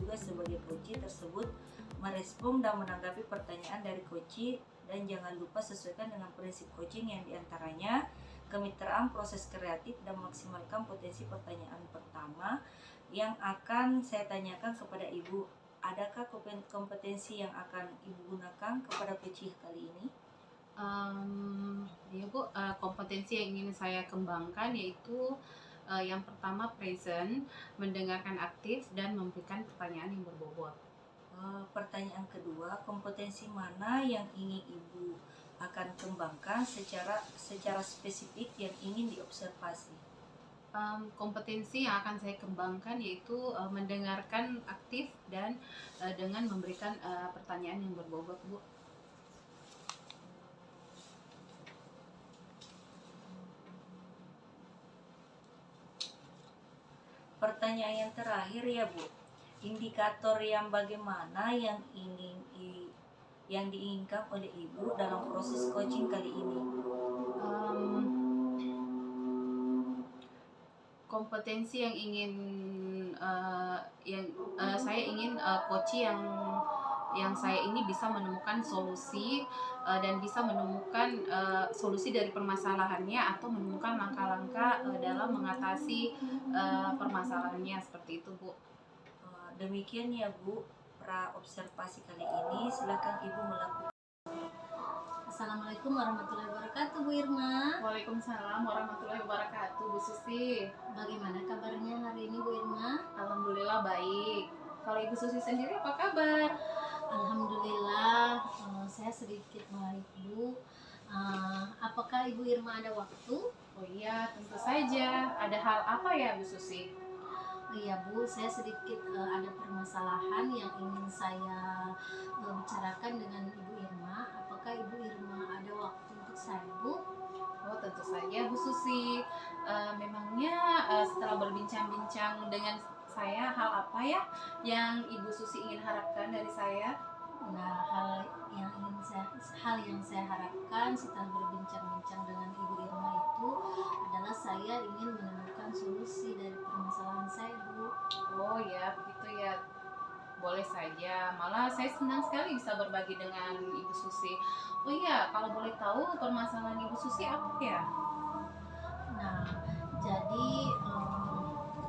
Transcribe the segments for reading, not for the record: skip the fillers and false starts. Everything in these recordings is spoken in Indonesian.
juga sebagai coach tersebut merespon dan menanggapi pertanyaan dari coach, dan jangan lupa sesuaikan dengan prinsip coaching yang diantaranya kemitraan, proses kreatif, dan maksimalkan potensi. Pertanyaan pertama yang akan saya tanyakan kepada Ibu, adakah kompetensi yang akan Ibu gunakan kepada coach kali ini? Ya Bu, kompetensi yang ingin saya kembangkan yaitu yang pertama present, mendengarkan aktif, dan memberikan pertanyaan yang berbobot. Pertanyaan kedua, kompetensi mana yang ingin Ibu akan kembangkan secara spesifik yang ingin diobservasi? Kompetensi yang akan saya kembangkan yaitu mendengarkan aktif dan dengan memberikan pertanyaan yang berbobot, Bu. Pertanyaan yang terakhir ya Bu, indikator yang bagaimana yang diinginkan oleh Ibu dalam proses coaching kali ini? Kompetensi yang ingin saya ingin coach yang saya ini bisa menemukan solusi dan bisa menemukan solusi dari permasalahannya atau menemukan langkah-langkah dalam mengatasi permasalahannya, seperti itu Bu. Demikian ya Bu, pra observasi kali ini. Silakan Ibu melakukan. Assalamualaikum warahmatullahi wabarakatuh, Bu Irma. Waalaikumsalam warahmatullahi wabarakatuh, Bu Susi. Bagaimana kabarnya hari ini, Bu Irma? Alhamdulillah baik. Kalau Ibu Susi sendiri apa kabar? Alhamdulillah, saya sedikit baik, Bu. Apakah Ibu Irma ada waktu? Oh iya, tentu saja. Ada hal apa ya, Bu Susi? Iya Bu, saya sedikit ada permasalahan yang ingin saya bicarakan dengan Ibu Irma. Apakah Ibu Irma ada waktu untuk saya, Bu? Oh tentu saja Bu Susi. Memangnya setelah berbincang-bincang dengan saya, hal apa ya yang Ibu Susi ingin harapkan dari saya? Nah, hal yang saya harapkan setelah berbincang-bincang dengan Ibu Irma itu adalah saya ingin menemukan solusi dari permasalahan saya, Bu. Oh ya, begitu ya. Boleh saja. Malah saya senang sekali bisa berbagi dengan Ibu Susi. Oh iya, kalau boleh tahu permasalahan Ibu Susi apa ya? Nah, jadi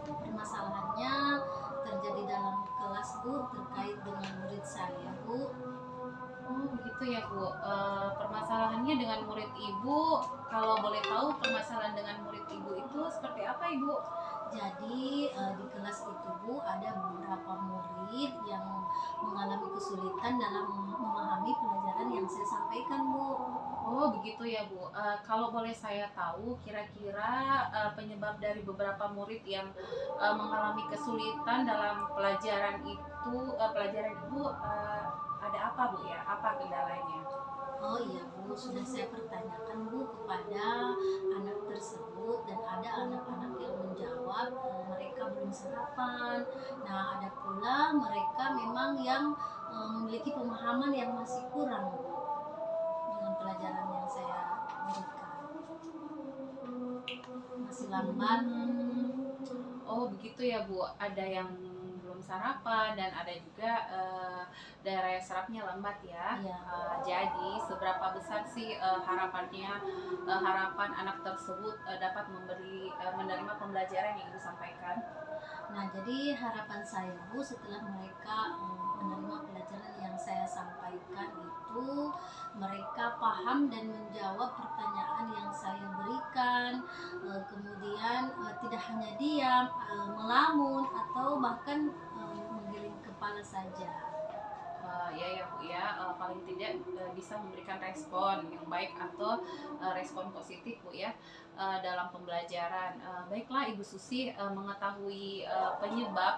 permasalahannya terjadi dalam kelas, Bu, terkait dengan murid saya, Bu. Oh begitu ya Bu. Permasalahannya dengan murid Ibu, kalau boleh tahu permasalahan dengan murid Ibu itu seperti apa Ibu? Jadi di kelas itu, Bu, ada beberapa murid yang mengalami kesulitan dalam memahami pelajaran yang saya sampaikan, Bu. Oh begitu ya Bu. Kalau boleh saya tahu kira-kira penyebab dari beberapa murid yang mengalami kesulitan dalam pelajaran itu, pelajaran Ibu ada apa Bu ya? Apa kendalanya? Oh iya Bu, sudah saya pertanyakan Bu kepada anak tersebut, dan ada anak-anak yang menjawab mereka belum sarapan. Nah, ada pula mereka memang yang memiliki pemahaman yang masih kurang Bu dengan pelajaran yang saya berikan. Masih lambat. Oh begitu ya Bu. Ada yang belum sarapan dan ada juga daya serapnya lambat ya. Iya. Jadi seberapa besar sih harapan anak tersebut dapat menerima pembelajaran yang Ibu sampaikan? Nah, jadi harapan saya Bu, setelah mereka menerima pelajaran yang saya sampaikan itu, mereka paham dan menjawab pertanyaan yang saya berikan, kemudian tidak hanya diam, melamun, atau bahkan menggeleng kepala saja. Ya Bu ya, paling tidak bisa memberikan respon yang baik atau respon positif Bu ya dalam pembelajaran. Baiklah Ibu Susi, mengetahui penyebab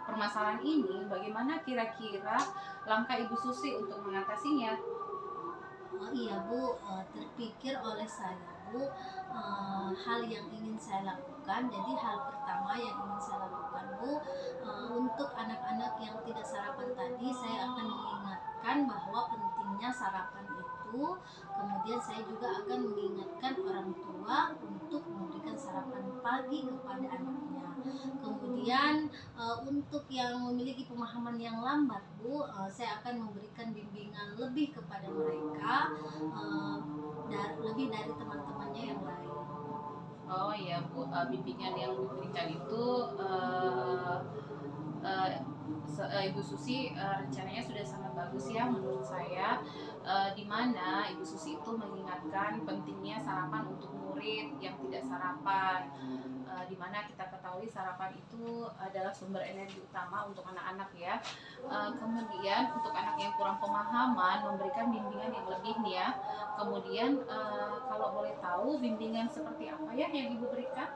permasalahan ini, bagaimana kira-kira langkah Ibu Susi untuk mengatasinya? Oh iya Bu, terpikir oleh saya Bu, hal yang ingin saya lakukan. Jadi hal pertama yang ingin saya lakukan Bu, untuk anak-anak yang tidak sarapan tadi, saya akan mengingatkan bahwa pentingnya sarapan itu. Kemudian saya juga akan mengingatkan orang tua untuk memberikan sarapan pagi kepada anaknya. Kemudian untuk yang memiliki pemahaman yang lambat Bu, saya akan memberikan bimbingan lebih kepada mereka, lebih dari teman-temannya yang lain. Oh iya Bu, bimbingan yang diberikan itu eh, Ibu Susi rencananya sudah sangat bagus ya menurut saya, di mana Ibu Susi itu mengingatkan pentingnya sarapan untuk murid yang tidak sarapan, di mana kita ketahui sarapan itu adalah sumber energi utama untuk anak-anak ya. Kemudian untuk anak yang kurang pemahaman memberikan bimbingan yang lebih nih ya. Kemudian kalau boleh tahu bimbingan seperti apa ya yang Ibu berikan?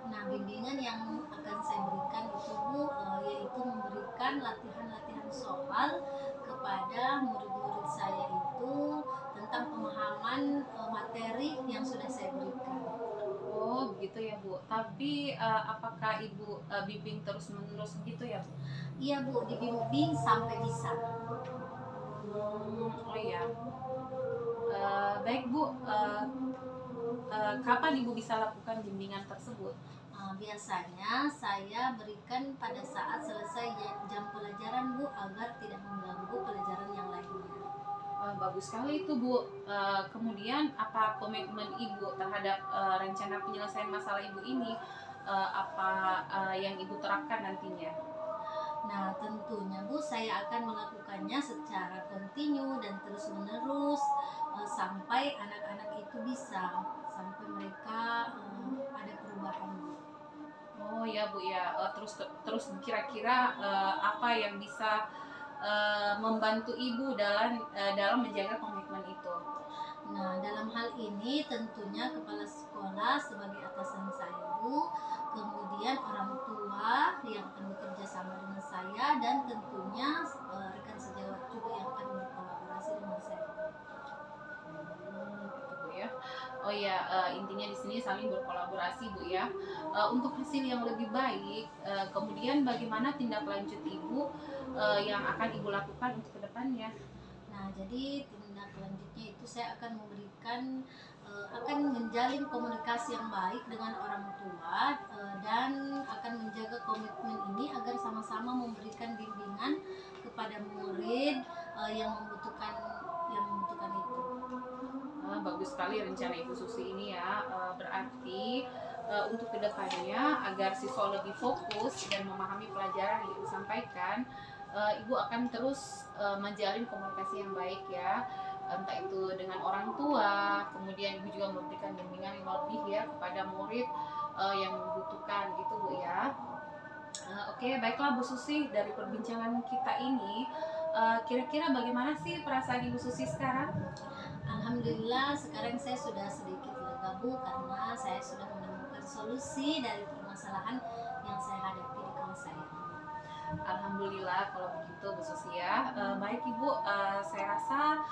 Nah, bimbingan yang akan saya berikan itu Bu, yaitu memberikan latihan-latihan soal kepada murid-murid saya itu tentang pemahaman materi yang sudah saya berikan. Oh begitu ya Bu. Tapi apakah Ibu bimbing terus-menerus gitu ya Bu? Iya Bu, dibimbing sampai bisa. Oh iya. Baik Bu. Kapan Ibu bisa lakukan bimbingan tersebut? Biasanya saya berikan pada saat selesai jam pelajaran Bu, agar tidak mengganggu pelajaran yang lainnya. Bagus sekali itu Bu. Kemudian apa komitmen Ibu terhadap rencana penyelesaian masalah Ibu ini? Apa yang Ibu terapkan nantinya? Nah, tentunya Bu, saya akan melakukannya secara kontinu dan terus-menerus sampai anak-anak itu bisa, sampai mereka ada perubahan Bu. Oh ya Bu ya. Terus kira-kira apa yang bisa membantu Ibu dalam menjaga komitmen itu? Nah, dalam hal ini tentunya kepala sekolah sebagai atasan saya Bu, kemudian orang tua yang akan bekerja sama dengan saya, dan tentunya rekan sejawat juga yang akan berkolaborasi dengan saya. Gitu Bu ya. Oh ya, intinya di sini saling berkolaborasi Bu ya. Untuk hasil yang lebih baik, kemudian bagaimana tindak lanjut Ibu yang akan Ibu lakukan untuk kedepannya? Nah, jadi tindak lanjutnya itu saya akan memberikan, akan menjalin komunikasi yang baik dengan orang tua, dan akan menjaga komitmen ini agar sama-sama memberikan bimbingan kepada murid yang membutuhkan itu. Bagus sekali rencana Ibu Susi ini ya. Berarti untuk kedepannya agar siswa lebih fokus dan memahami pelajaran yang Ibu sampaikan, Ibu akan terus menjalin komunikasi yang baik ya, entah itu dengan orang tua, kemudian Ibu juga memberikan bimbingan yang lebih ya kepada murid yang membutuhkan gitu Bu ya. Oke, baiklah Bu Susi, dari perbincangan kita ini, kira-kira bagaimana sih perasaan Ibu Susi sekarang? Alhamdulillah sekarang saya sudah sedikit lega Bu, karena saya sudah menemukan solusi dari permasalahan yang saya hadapi di kelas saya. Alhamdulillah kalau begitu Bu Susi ya. Baik Ibu, saya rasa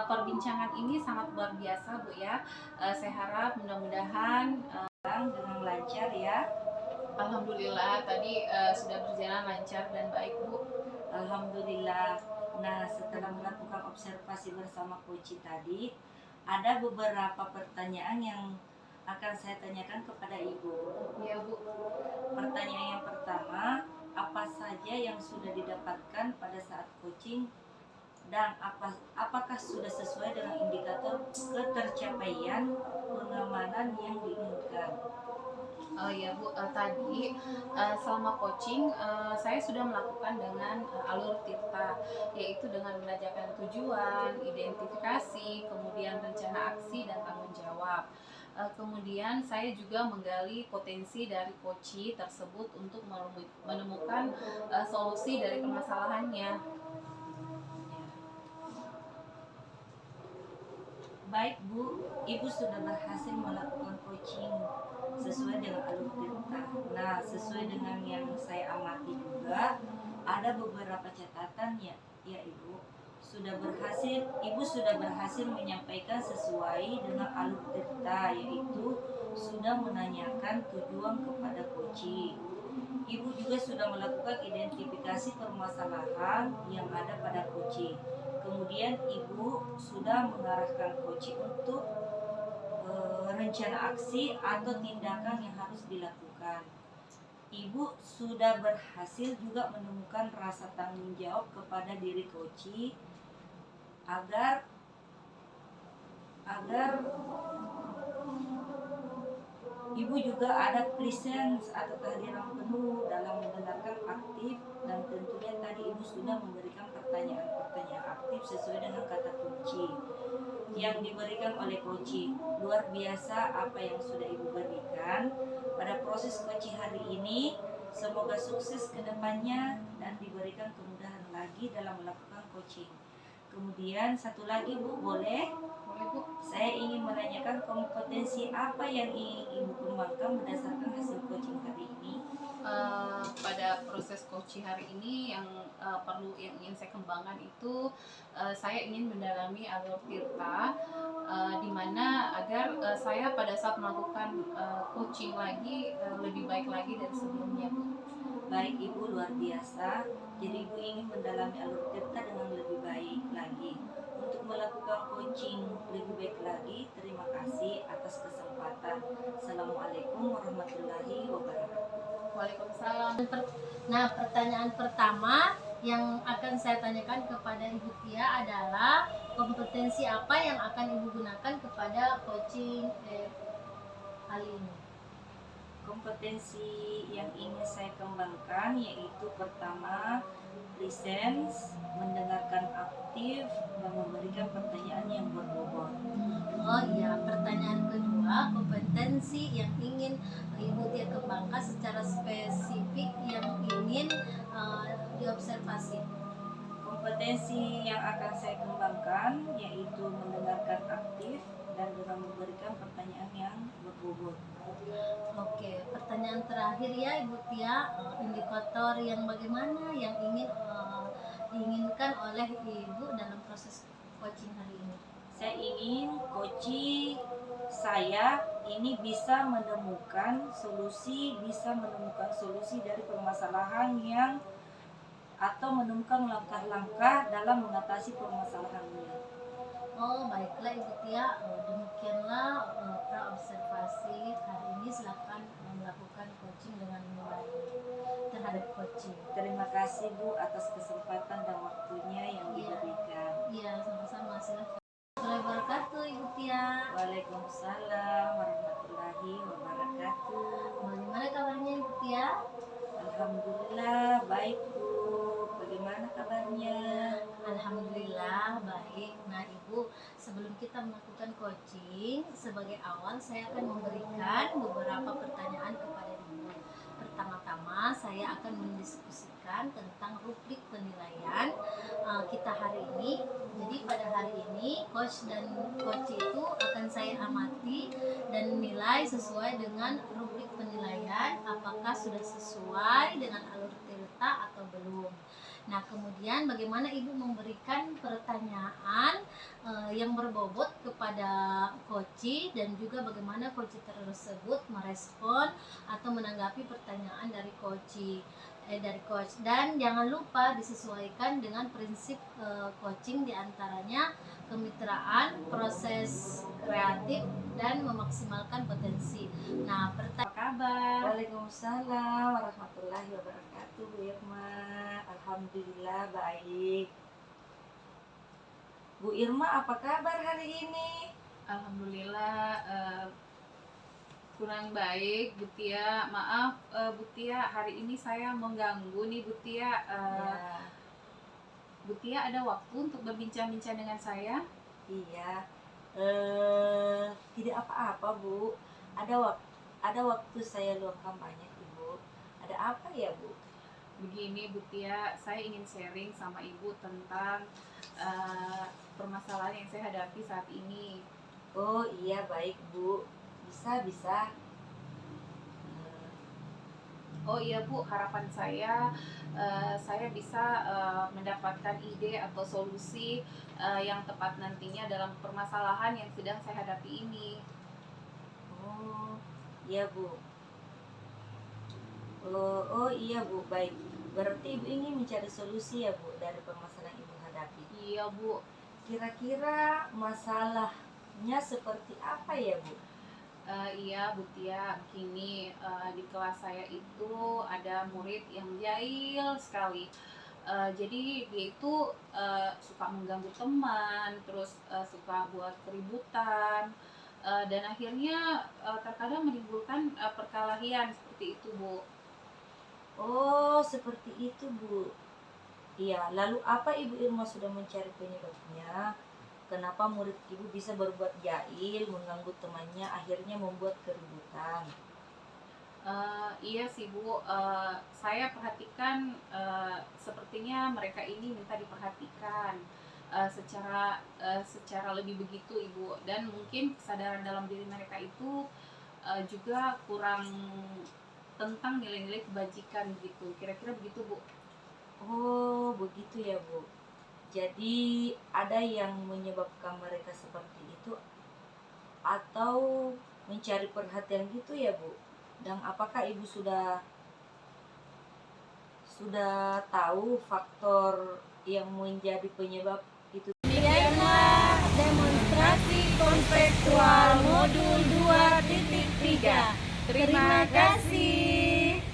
perbincangan ini sangat luar biasa Bu ya. Saya harap mudah-mudahan dengan lancar ya. Alhamdulillah tadi sudah berjalan lancar dan baik Bu. Alhamdulillah. Nah, setelah melakukan observasi bersama Koci tadi, ada beberapa pertanyaan yang akan saya tanyakan kepada Ibu. Iya Bu. Pertanyaan yang pertama, apa saja yang sudah didapatkan pada saat coaching, dan apakah sudah sesuai dengan indikator ketercapaian pengamanan yang diinginkan? Oh iya Bu, tadi selama coaching saya sudah melakukan dengan alur Tirta, yaitu dengan menanyakan tujuan, identifikasi, kemudian rencana aksi dan tanggung jawab. Kemudian saya juga menggali potensi dari coaching tersebut untuk menemukan solusi dari permasalahannya. Baik Bu, Ibu sudah berhasil melakukan coaching sesuai dengan alur Tirta. Nah, sesuai dengan yang saya amati juga, ada beberapa catatan ya Ibu. Ibu sudah berhasil menyampaikan sesuai dengan alur Tirta, yaitu sudah menanyakan tujuan kepada coaching. Ibu juga sudah melakukan identifikasi permasalahan yang ada pada coaching. Kemudian Ibu sudah mengarahkan coaching untuk rencana aksi atau tindakan yang harus dilakukan. Ibu sudah berhasil juga menemukan rasa tanggung jawab kepada diri Koci agar Ibu juga ada presence atau kehadiran penuh dalam mendengarkan aktif, dan tentunya tadi Ibu sudah memberikan pertanyaan-pertanyaan aktif sesuai dengan kata kunci yang diberikan oleh Koci. Luar biasa apa yang sudah Ibu berikan pada proses Koci hari ini. Semoga sukses ke depannya dan diberikan kemudahan lagi dalam melakukan coaching. Kemudian satu lagi Bu, boleh? Boleh Bu. Saya ingin menanyakan kompetensi apa yang ingin Ibu kembangkan berdasarkan hasil coaching hari ini? Pada proses coaching hari ini yang ingin saya kembangkan itu saya ingin mendalami alur tirta, di mana agar saya pada saat melakukan coaching lagi lebih baik lagi dari sebelumnya Bu. Baik Ibu, luar biasa. Jadi Ibu ingin mendalami alur tirta dengan lebih baik lagi. Untuk melakukan coaching lebih baik lagi, terima kasih atas kesempatan. Assalamualaikum warahmatullahi wabarakatuh. Waalaikumsalam. Nah, pertanyaan pertama yang akan saya tanyakan kepada Ibu Tia adalah kompetensi apa yang akan Ibu gunakan kepada coaching kali ini? Kompetensi yang ingin saya kembangkan yaitu pertama, presence, mendengarkan aktif, dan memberikan pertanyaan yang berbobot. Oh iya, pertanyaan kedua, kompetensi yang ingin Ibu Tia kembangkan secara spesifik yang ingin diobservasi. Kompetensi yang akan saya kembangkan yaitu mendengarkan aktif dan juga memberikan pertanyaan yang berbobot. Oke, pertanyaan terakhir ya Ibu Tia, indikator yang bagaimana yang diinginkan oleh Ibu dalam proses coaching hari ini? Saya ingin coaching saya ini bisa menemukan solusi dari permasalahan yang atau menemukan langkah-langkah dalam mengatasi permasalahannya. Oh baiklah Ibu Tia, demikianlah praobservasi hari ini. Silakan melakukan coaching dengan baik terhadap coaching. Terima kasih Bu atas kesempatan dan waktunya yang diberikan. Iya, sama-sama. Silakan. Assalamualaikum wabarakatuh Ibu Tia. Waalaikumsalam warahmatullahi wabarakatuh. Bagaimana kabarnya Ibu Tia? Alhamdulillah baik Bu. Bagaimana kabarnya? Alhamdulillah baik. Nah Ibu, sebelum kita melakukan coaching, sebagai awal saya akan memberikan beberapa pertanyaan kepada Ibu. Pertama-tama saya akan mendiskusikan tentang rubrik penilaian kita hari ini. Jadi pada hari ini coach dan coach itu akan saya amati dan nilai sesuai dengan rubrik penilaian, apakah sudah sesuai dengan alur tirta atau belum. Nah kemudian bagaimana Ibu memberikan pertanyaan yang berbobot kepada coach dan juga bagaimana coach tersebut merespon atau menanggapi pertanyaan dari coach. Dan jangan lupa disesuaikan dengan prinsip coaching, diantaranya kemitraan, proses kreatif, dan memaksimalkan potensi. Nah, apa kabar? Waalaikumsalam warahmatullahi wabarakatuh Bu Irma. Alhamdulillah baik. Bu Irma apa kabar hari ini? Alhamdulillah kurang baik Bu Tia. Maaf Bu Tia, hari ini saya mengganggu nih Bu Tia. Ya, Bu Tia ada waktu untuk berbincang-bincang dengan saya? iya. Tidak apa-apa Bu. Ada waktu saya luangkan banyak Ibu. Ada apa ya Bu? Begini Bu Tia, saya ingin sharing sama Ibu tentang permasalahan yang saya hadapi saat ini. Oh iya baik Bu. Bisa. Oh iya Bu, harapan saya bisa mendapatkan ide atau solusi yang tepat nantinya dalam permasalahan yang sedang saya hadapi ini. Oh iya Bu. Oh iya Bu, baik. Berarti Ibu ingin mencari solusi ya Bu dari permasalahan Ibu hadapi. Iya Bu. Kira-kira masalahnya seperti apa ya Bu? Iya Bu Tia, begini, di kelas saya itu ada murid yang jahil sekali. Jadi dia itu suka mengganggu teman, terus suka buat keributan, dan akhirnya terkadang menimbulkan perkelahian seperti itu Bu. Oh, seperti itu, Bu. Iya, lalu apa Ibu Irma sudah mencari penyebabnya? Kenapa murid Ibu bisa berbuat jahil, mengganggu temannya, akhirnya membuat keributan? Iya sih Bu, saya perhatikan sepertinya mereka ini minta diperhatikan secara lebih begitu Ibu, dan mungkin kesadaran dalam diri mereka itu juga kurang tentang nilai-nilai kebajikan gitu, kira-kira begitu Bu. Oh, begitu ya, Bu. Jadi ada yang menyebabkan mereka seperti itu atau mencari perhatian gitu ya, Bu? Dan apakah Ibu sudah tahu faktor yang menjadi penyebab itu? Demikianlah demonstrasi konseptual modul 2.3. Terima kasih.